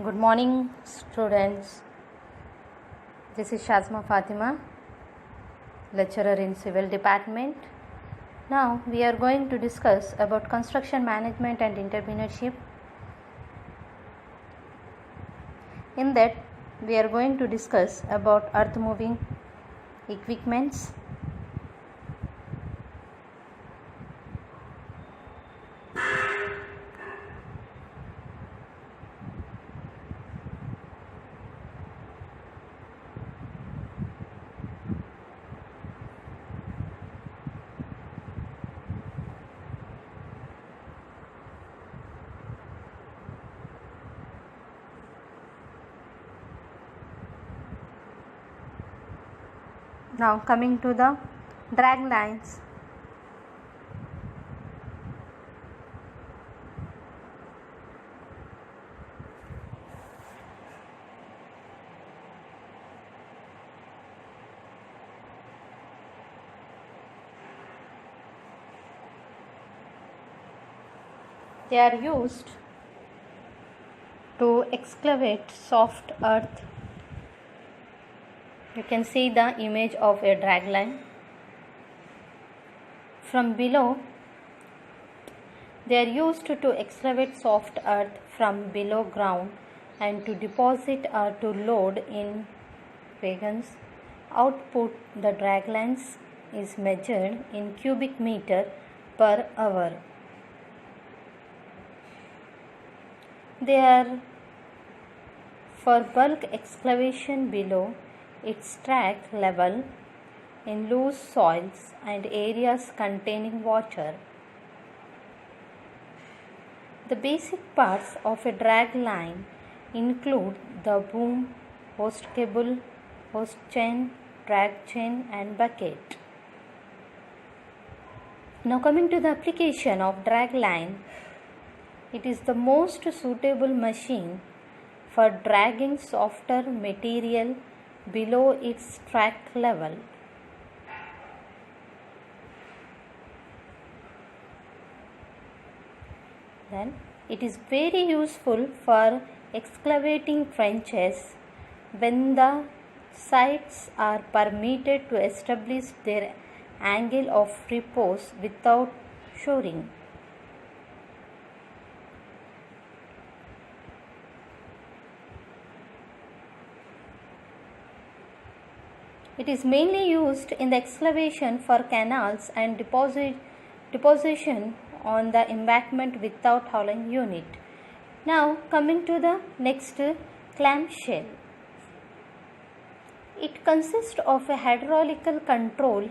Good morning, students. This is Shazma Fatima, lecturer in Civil Department. Now we are going to discuss about construction management and entrepreneurship. In that, we are going to discuss about earth moving equipments. Now coming to the drag lines. They are used to excavate soft earth. You can see the image of a drag line. From below, they are used to excavate soft earth from below ground and to deposit or to load in wagons. Output, the drag lines is measured in cubic meter per hour. They are for bulk excavation below its track level in loose soils and areas containing water. The basic parts of a drag line include the boom, hoist cable, hoist chain, drag chain and bucket. Now coming to the application of drag line, it is the most suitable machine for dragging softer material below its track level. Then it is very useful for excavating trenches when the sites are permitted to establish their angle of repose without shoring. It is mainly used in the excavation for canals and deposition on the embankment without hauling unit. Now coming to the next, clamshell. It consists of a hydraulical control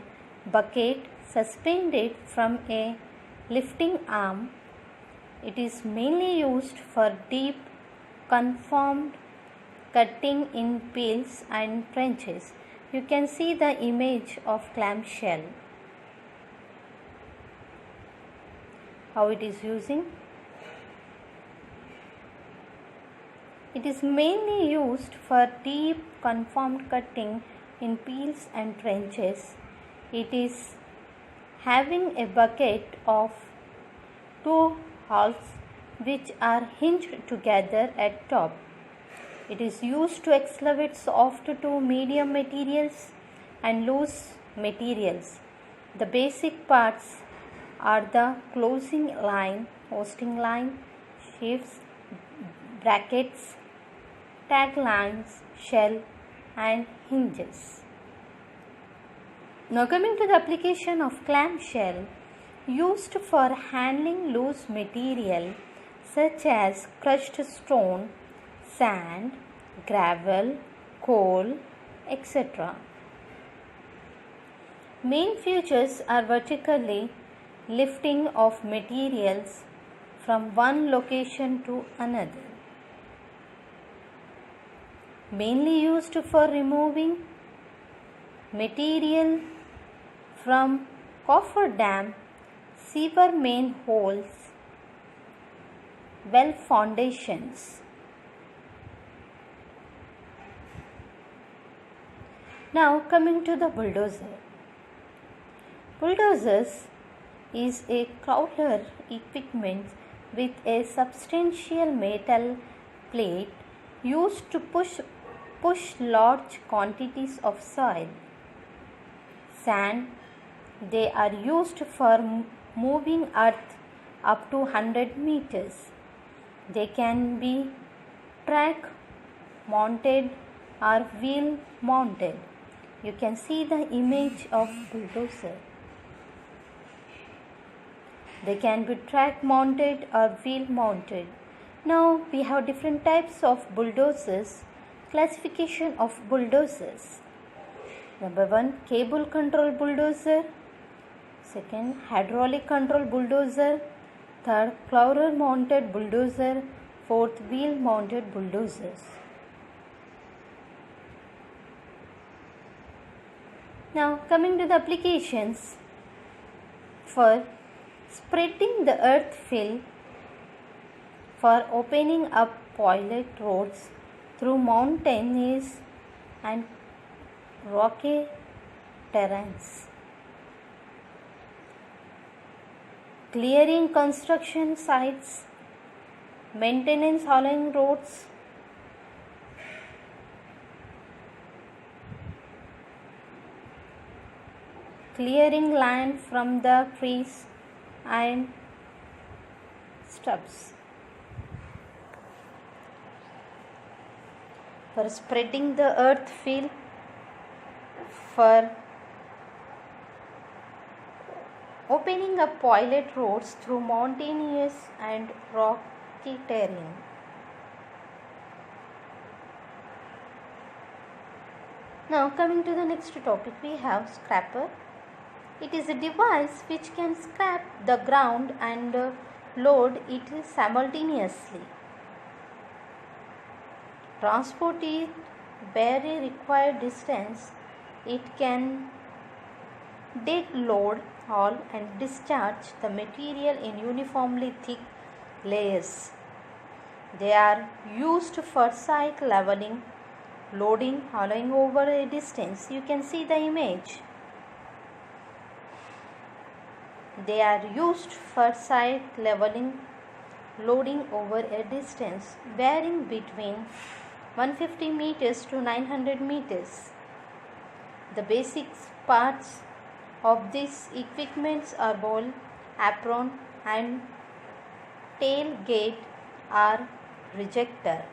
bucket suspended from a lifting arm. It is mainly used for deep conformed cutting in piles and trenches. You can see the image of clamshell, how it is using. It is mainly used for deep conformed cutting in piles and trenches. It is having a bucket of two halves which are hinged together at top. It is used to excavate soft to medium materials and loose materials. The basic parts are the closing line, hoisting line, sheaves, brackets, tag lines, shell and hinges. Now coming to the application of clamshell, used for handling loose material such as crushed stone, sand, gravel, coal, etc. Main features are vertically lifting of materials from one location to another. Mainly used for removing material from cofferdam, sewer main holes, well foundations. Now coming to the bulldozer. Bulldozers is a crawler equipment with a substantial metal plate used to push large quantities of soil. Sand, they are used for moving earth up to 100 meters. They can be track mounted or wheel mounted. You can see the image of bulldozer. They can be track mounted or wheel mounted. Now we have different types of bulldozers. Classification of bulldozers. Number 1, cable control bulldozer. Second, hydraulic control bulldozer. Third, crawler mounted bulldozer. Fourth, wheel mounted bulldozers. Now coming to the applications. For spreading the earth fill, for opening up pilot roads through mountainous and rocky terrains, clearing construction sites, maintenance hauling roads, clearing land from the trees and shrubs. For spreading the earth fill, for opening up pilot roads through mountainous and rocky terrain. Now coming to the next topic, we have scraper. It is a device which can scrape the ground and load it simultaneously. Transport it very required distance. It can dig, load, haul and discharge the material in uniformly thick layers. They are used for site leveling, loading, hauling over a distance. You can see the image. They are used for site leveling, loading over a distance varying between 150 meters to 900 meters. The basic parts of these equipments are bowl, apron and tailgate or rejector.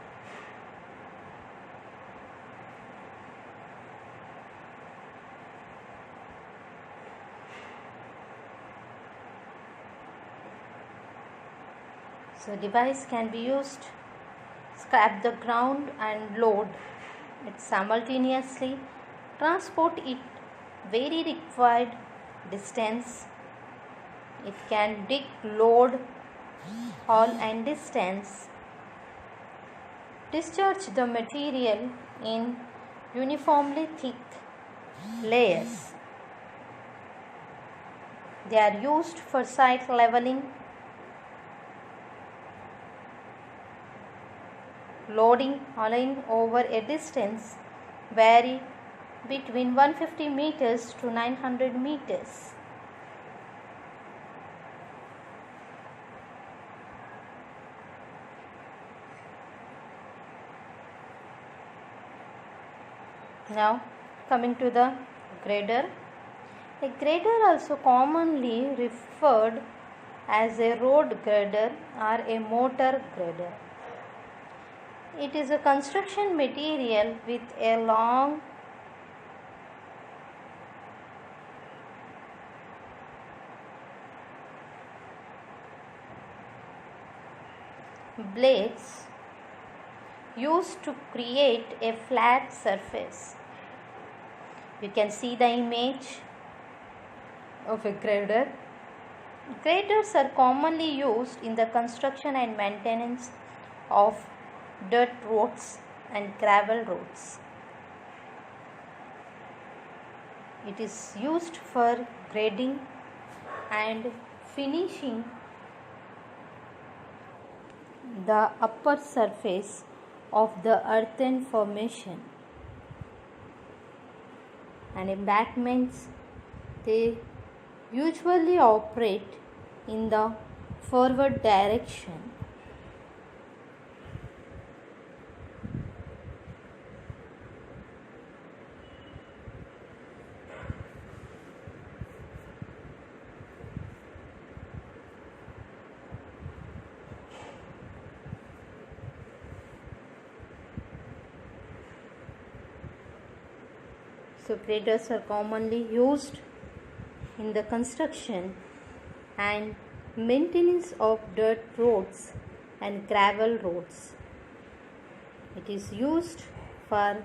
So device can be used scrape the ground and load it simultaneously, transport it very required distance. It can dig, load, haul and distance, discharge the material in uniformly thick layers. They are used for site leveling, loading, hauling over a distance vary between 150 meters to 900 meters. Now coming to the grader. A grader, also commonly referred as a road grader or a motor grader. It is a construction material with a long blades used to create a flat surface. You can see the image of a grader. Graders are commonly used in the construction and maintenance of dirt roads and gravel roads. It is used for grading and finishing the upper surface of the earthen formation. And embankments, they usually operate in the forward direction. So graders are commonly used in the construction and maintenance of dirt roads and gravel roads. It is used for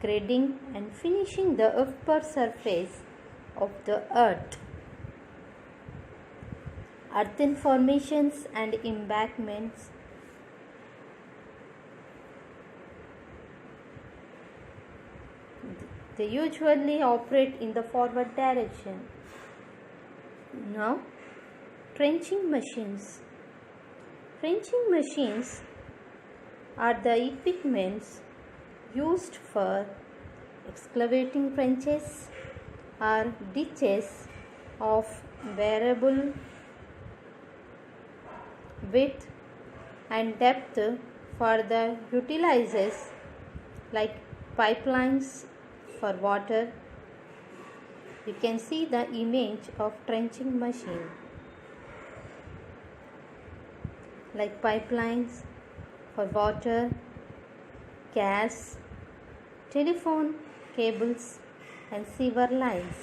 grading and finishing the upper surface of the earth. Earthen formations and embankments. They usually operate in the forward direction. Now, trenching machines. Trenching machines are the equipments used for excavating trenches or ditches of variable width and depth for the utilizers like pipelines for water. You can see the image of trenching machine like pipelines for water, gas, telephone cables and sewer lines.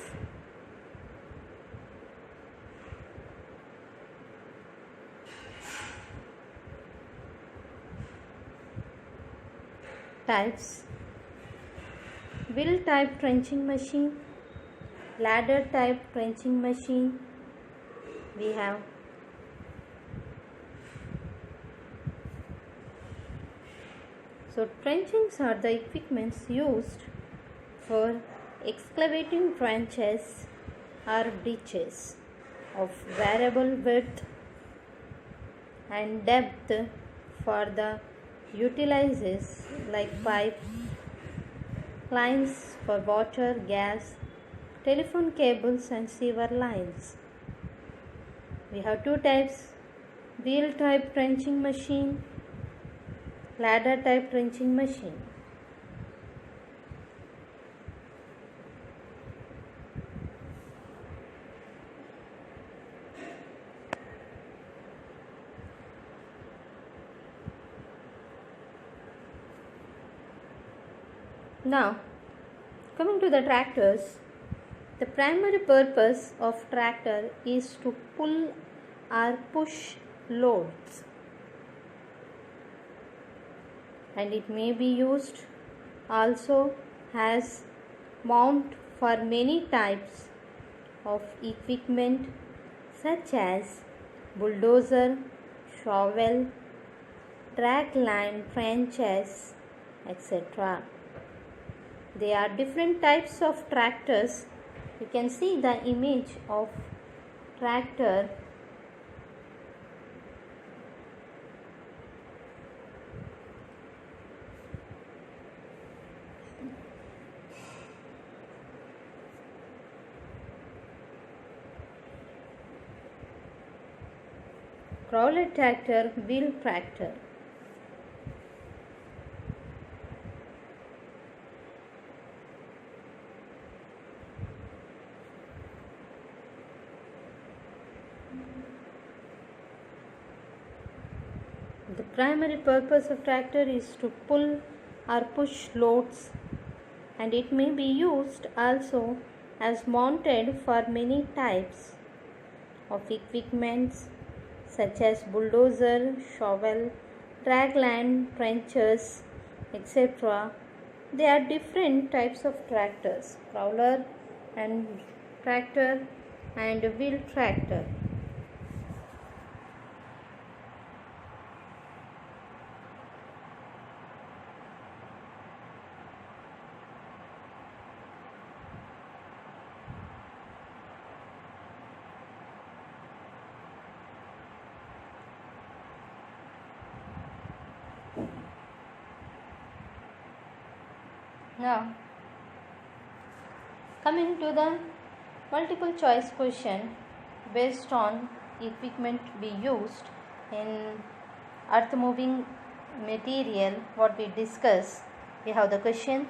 Types: wheel type trenching machine, ladder type trenching machine. We have trenchings are the equipments used for excavating trenches or ditches of variable width and depth for the utilizers like pipe lines for water, gas, telephone cables and sewer lines. We have two types: wheel type trenching machine, ladder type trenching machine. Now, coming to the tractors, the primary purpose of tractor is to pull or push loads, and it may be used also as mount for many types of equipment such as bulldozer, shovel, drag line, trenches, etc. There are different types of tractors. You can see the image of tractor. Crawler tractor, wheel tractor. The primary purpose of tractor is to pull or push loads, and it may be used also as mounted for many types of equipments such as bulldozer, shovel, drag line, trenchers, etc. There are different types of tractors: crawler and tractor and wheel tractor. Now, coming to the multiple choice question based on equipment we used in earth moving material, what we discuss. We have the question: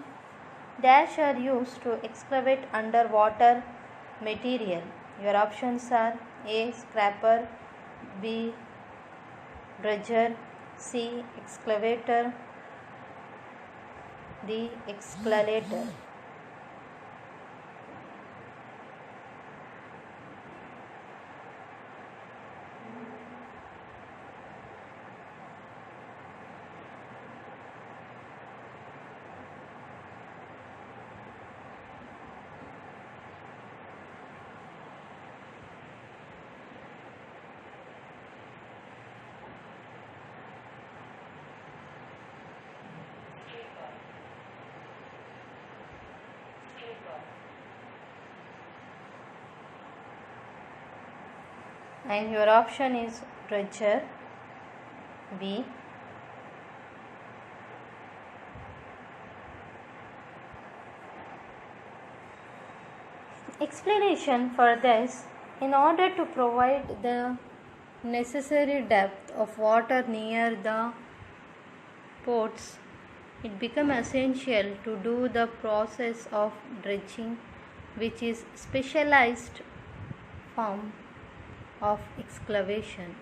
dash are used to excavate underwater material. Your options are A. Scraper, B. Dredger, C. Excavator, D. Escalator. and your option is dredger B. Explanation for this: in order to provide the necessary depth of water near the ports, it becomes essential to do the process of dredging, which is specialized form of excavation.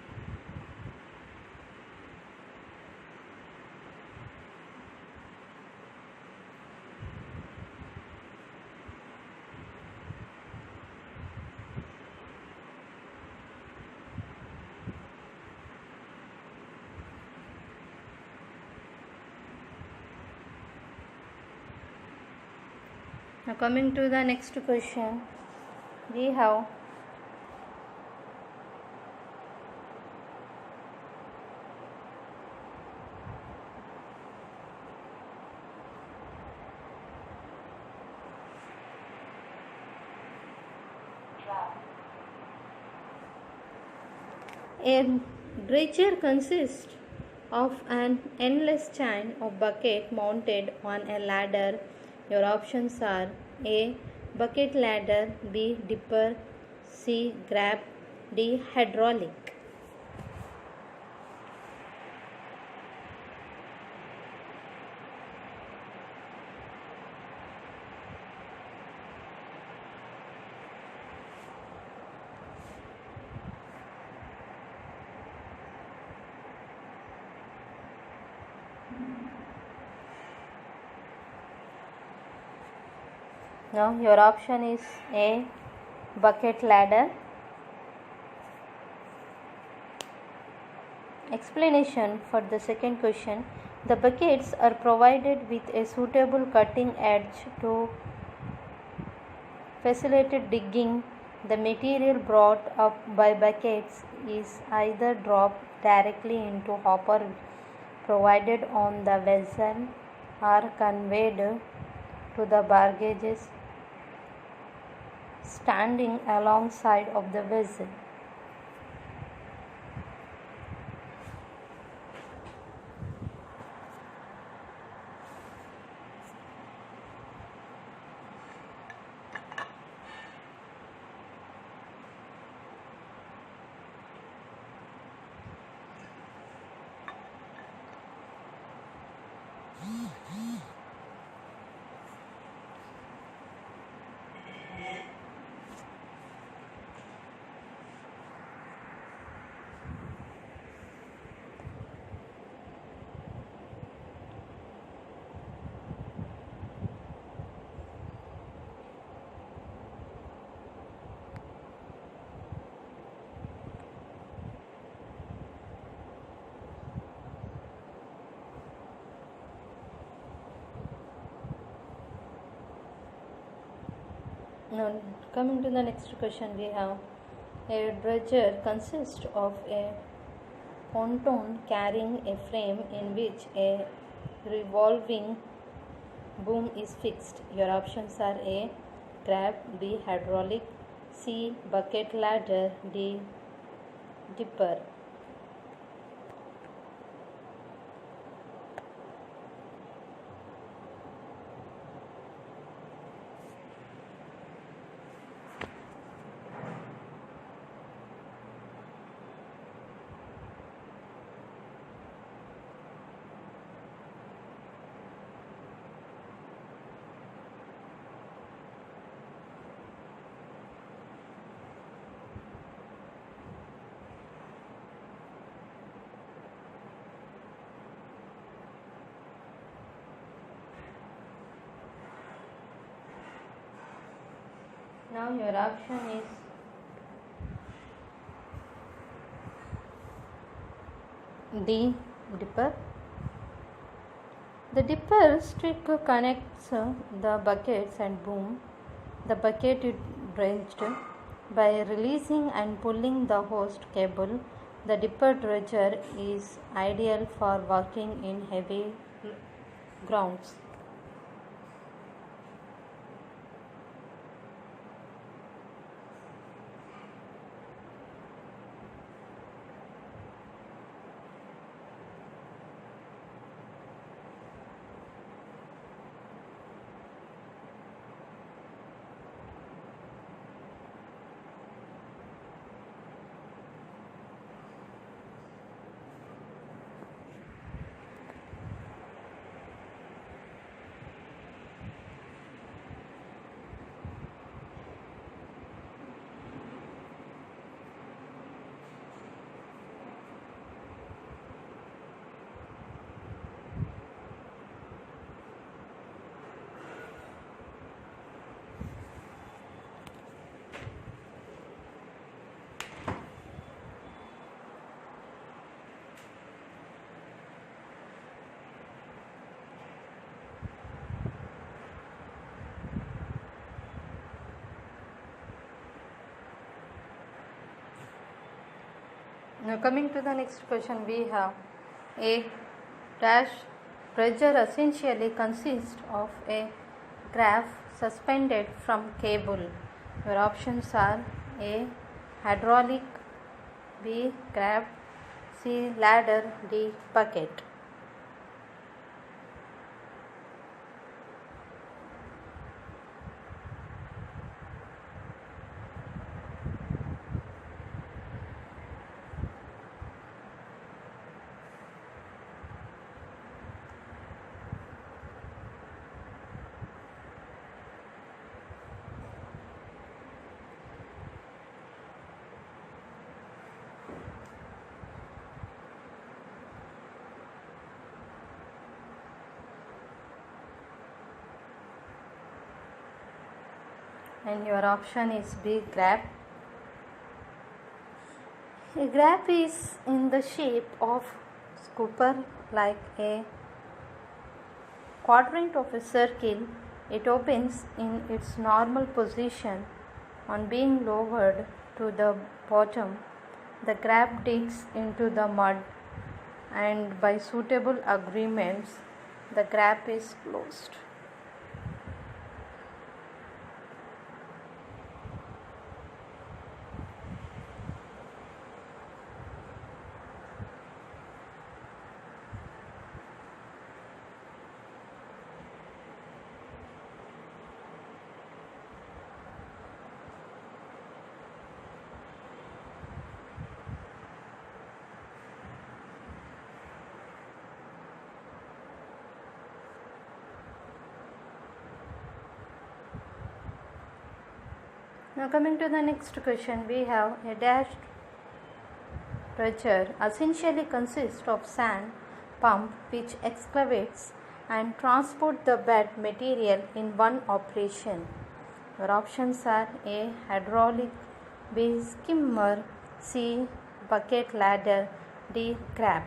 Now coming to the next question, we have a dredger consists of an endless chain of bucket mounted on a ladder. Your options are A. Bucket ladder, B. Dipper, C. Grab, D. Hydraulic. Now your option is A. Bucket ladder. Explanation for the second question: the buckets are provided with a suitable cutting edge to facilitate digging. The material brought up by buckets is either dropped directly into hopper provided on the vessel or conveyed to the barges standing alongside of the vessel. Now, coming to the next question, we have a dredger consists of a pontoon carrying a frame in which a revolving boom is fixed. Your options are A. Grab, B. Hydraulic, C. Bucket ladder, D. Dipper. Now your option is D. Dipper. The dipper stick connects the buckets and boom. The bucket is dredged by releasing and pulling the hose cable. The dipper dredger is ideal for working in heavy grounds. Now coming to the next question, we have a dash pressure essentially consists of a graph suspended from cable. Your options are A. Hydraulic, B. Grab, C. Ladder, D. Bucket. And your option is B. Grab. A grab is in the shape of scooper like a quadrant of a circle. It opens in its normal position on being lowered to the bottom. The grab digs into the mud, and by suitable agreements, the grab is closed. Now coming to the next question, we have a dashed pressure essentially consists of sand pump which excavates and transport the bed material in one operation. Your options are A. Hydraulic, B. Skimmer, C. Bucket, ladder, D. Grab.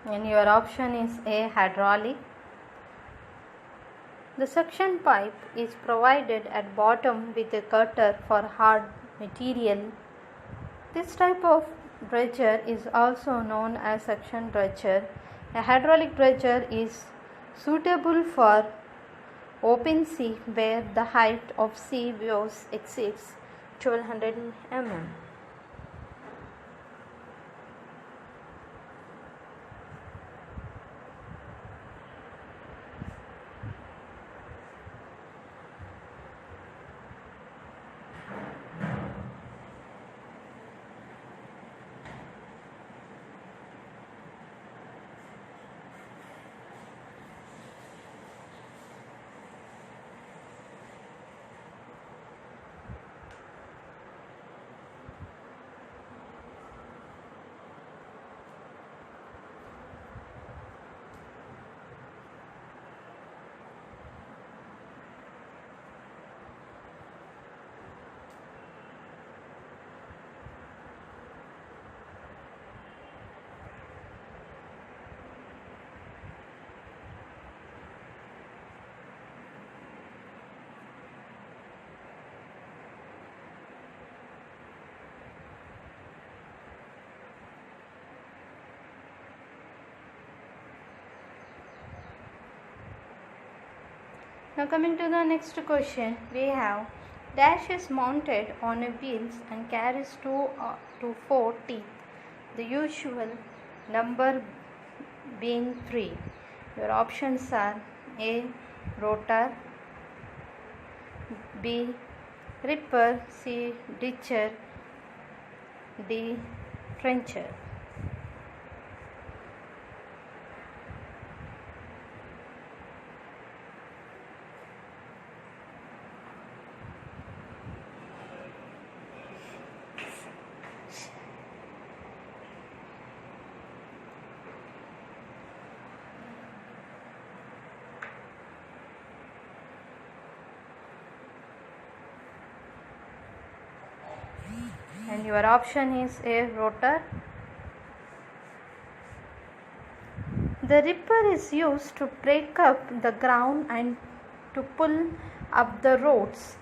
And your option is A. Hydraulic. The suction pipe is provided at bottom with a cutter for hard material. This type of dredger is also known as suction dredger. A hydraulic dredger is suitable for open sea where the height of sea waves exceeds 1200 mm. Now coming to the next question, we have dash is mounted on a wheels and carries 2 to 4 teeth, the usual number being 3. Your options are A. Rotor, B. Ripper, C. Ditcher, D. Trencher. And your option is A, rotor. The ripper is used to break up the ground and to pull up the roads.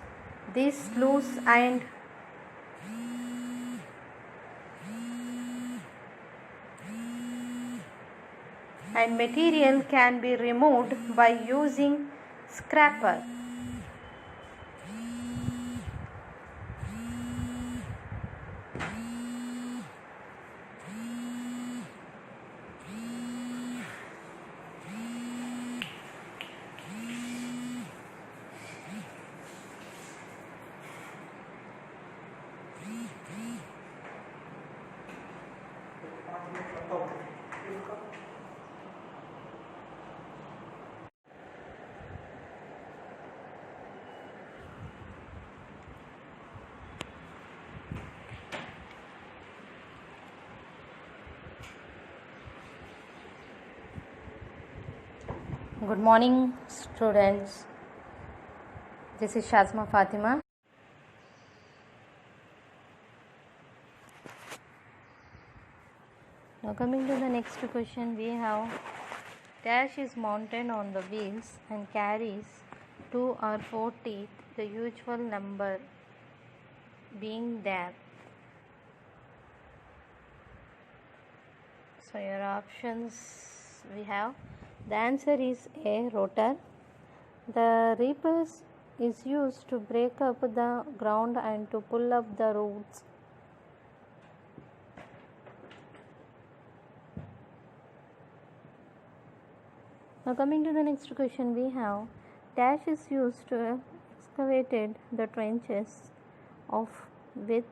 This loose and material can be removed by using scraper. Good morning, students. This is Shazma Fatima. Now coming to the next question, we have dash is mounted on the wheels and carries 2 or 4 teeth, the usual number being there. So your options we have. The answer is A, rotor. The reaper is used to break up the ground and to pull up the roots. Now coming to the next question, we have dash is used to excavated the trenches of width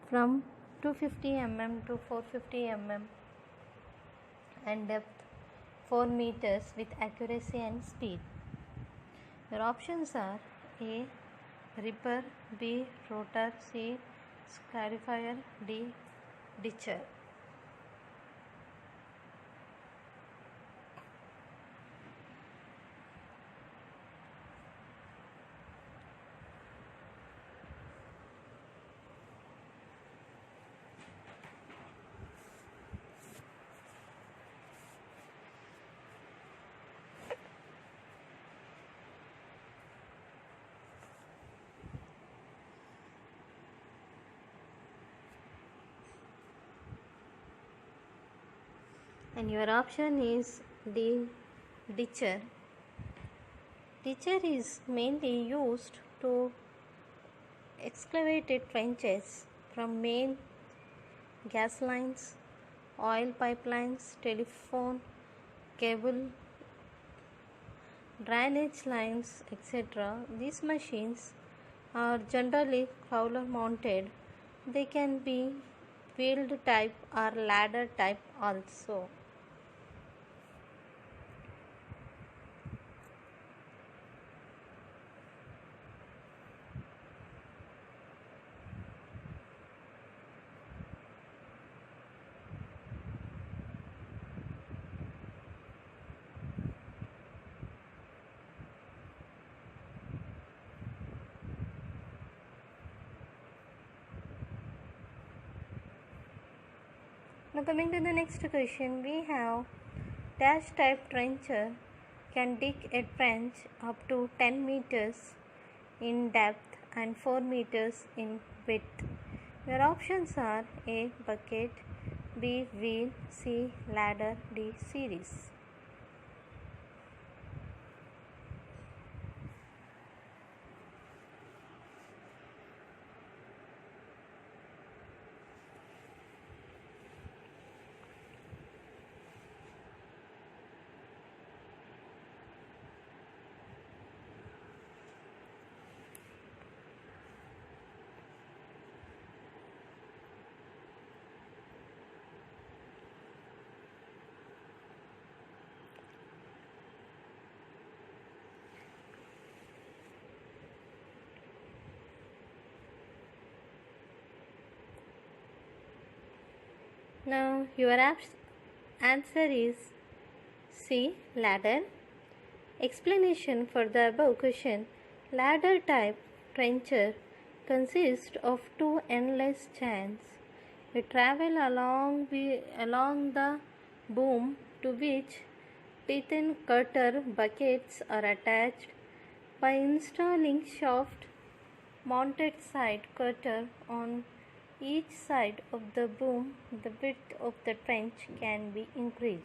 from 250 mm to 450 mm and depth 4 meters with accuracy and speed. Your options are A, ripper, B, rotor, C, scarifier, D, ditcher. And your option is D, ditcher. Ditcher is mainly used to excavate trenches from main gas lines, oil pipelines, telephone cable, drainage lines, etc. These machines are generally crawler mounted. They can be wheeled type or ladder type also. Now coming to the next question, we have dash type trencher can dig a trench up to 10 meters in depth and 4 meters in width. Your options are A, bucket, B, wheel, C, ladder, D, series. Now your answer is C, ladder. Explanation for the above question. Ladder type trencher consists of two endless chains. We travel along the boom to which teeth cutter buckets are attached by installing shaft mounted side cutter on each side of the boom. The width of the trench can be increased.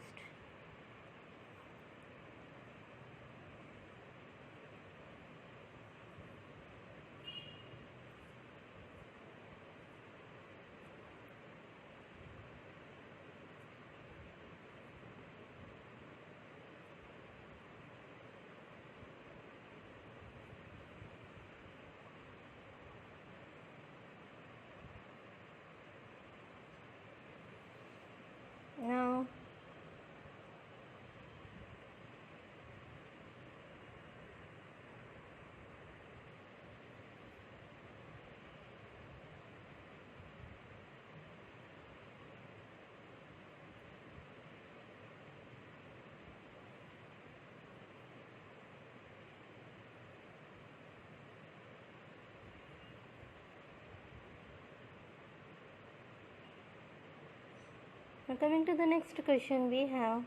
Now, coming to the next question, we have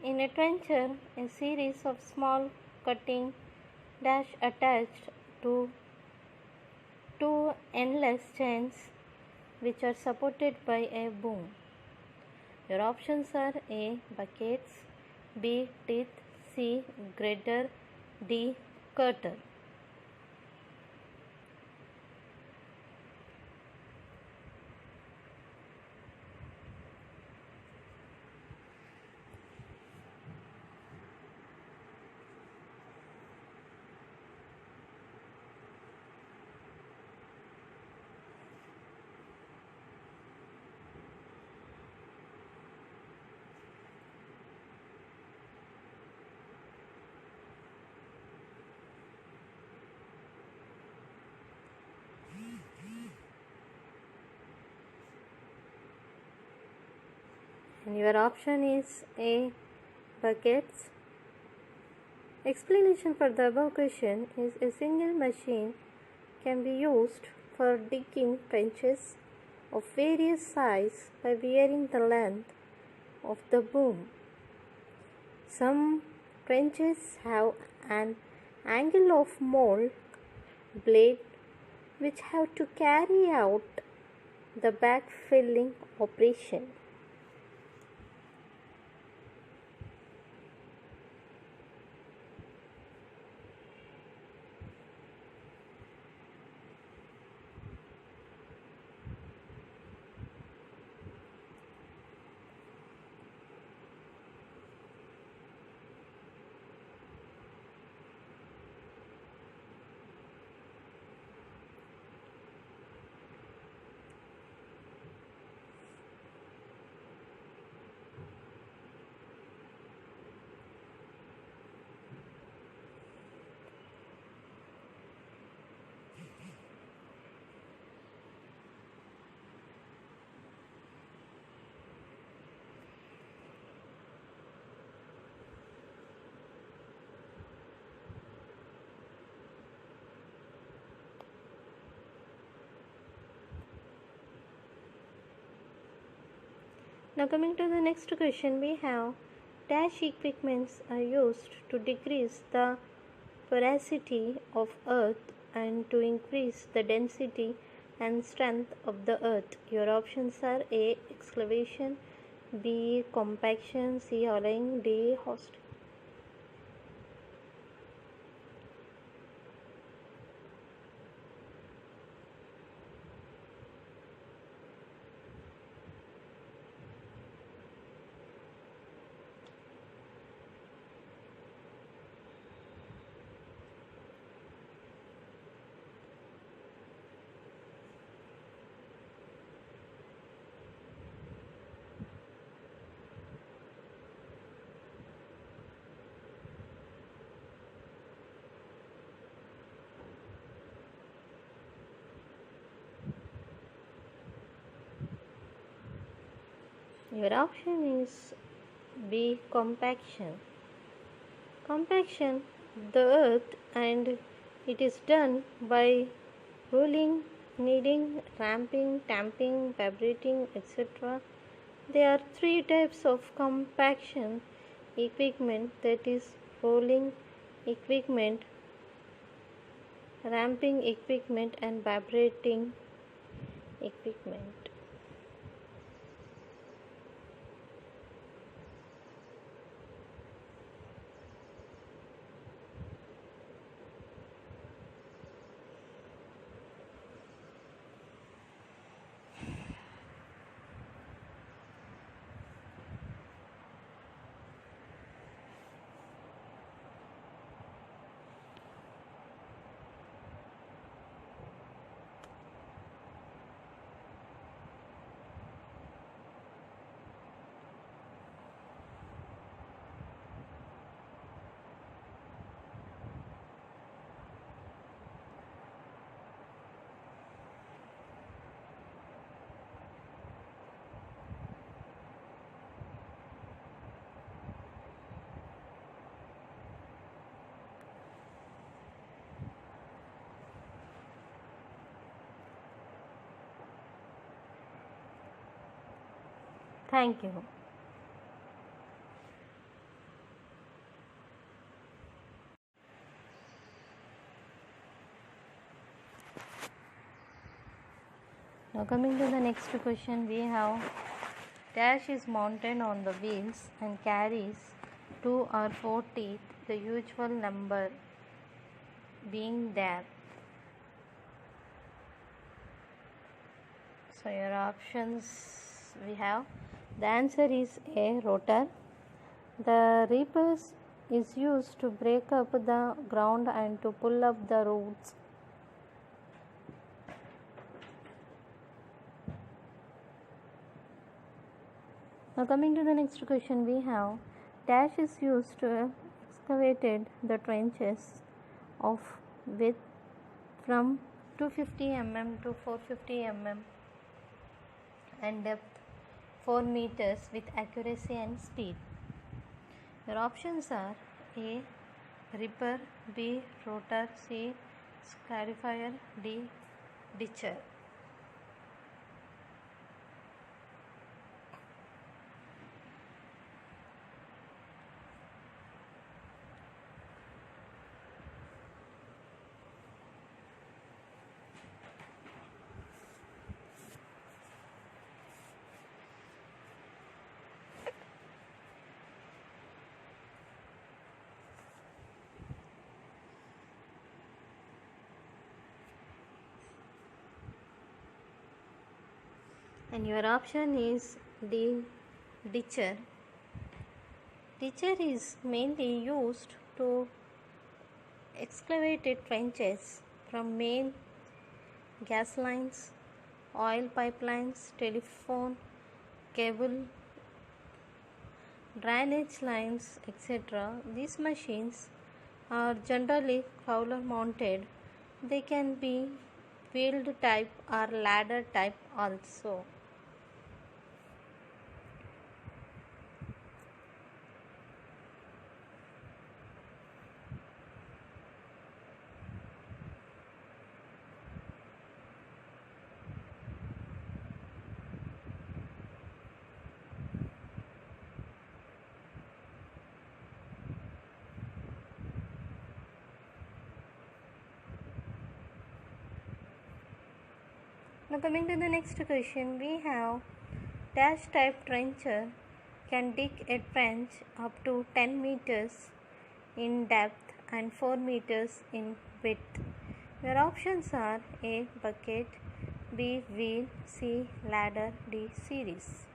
in a trencher a series of small cutting dash attached to two endless chains which are supported by a boom. Your options are A. Buckets, B. Teeth, C. Grader, D. Cutter. And your option is A. Buckets. Explanation for the above question is a single machine can be used for digging trenches of various size by varying the length of the boom. Some trenches have an angle of mold blade which have to carry out the backfilling operation. Now coming to the next question, we have dash equipments are used to decrease the porosity of earth and to increase the density and strength of the earth. Your options are A. Excavation, B. Compaction, C. Hollowing, D. Hoist. Your option is B. Compaction. Compaction the earth, and it is done by rolling, kneading, ramping, tamping, vibrating, etc. There are three types of compaction equipment, that is rolling equipment, ramping equipment and vibrating equipment. Thank you. Now coming to the next question, we have dash is mounted on the wheels and carries 2 or 4 teeth, the usual number being there. So your options we have. The answer is A, rotor. The reapers is used to break up the ground and to pull up the roots. Now coming to the next question, we have dash is used to excavated the trenches of width from 250 mm to 450 mm and depth 4 meters with accuracy and speed. Your options are A, ripper, B, rotor, C, scarifier, D, ditcher. And your option is D, ditcher. Ditcher is mainly used to excavate trenches from main gas lines, oil pipelines, telephone cable, drainage lines, etc. These machines are generally crawler mounted. They can be wheeled type or ladder type also. Now coming to the next question, we have dash type trencher can dig a trench up to 10 meters in depth and 4 meters in width. Your options are A, bucket, B, wheel, C, ladder, D, series.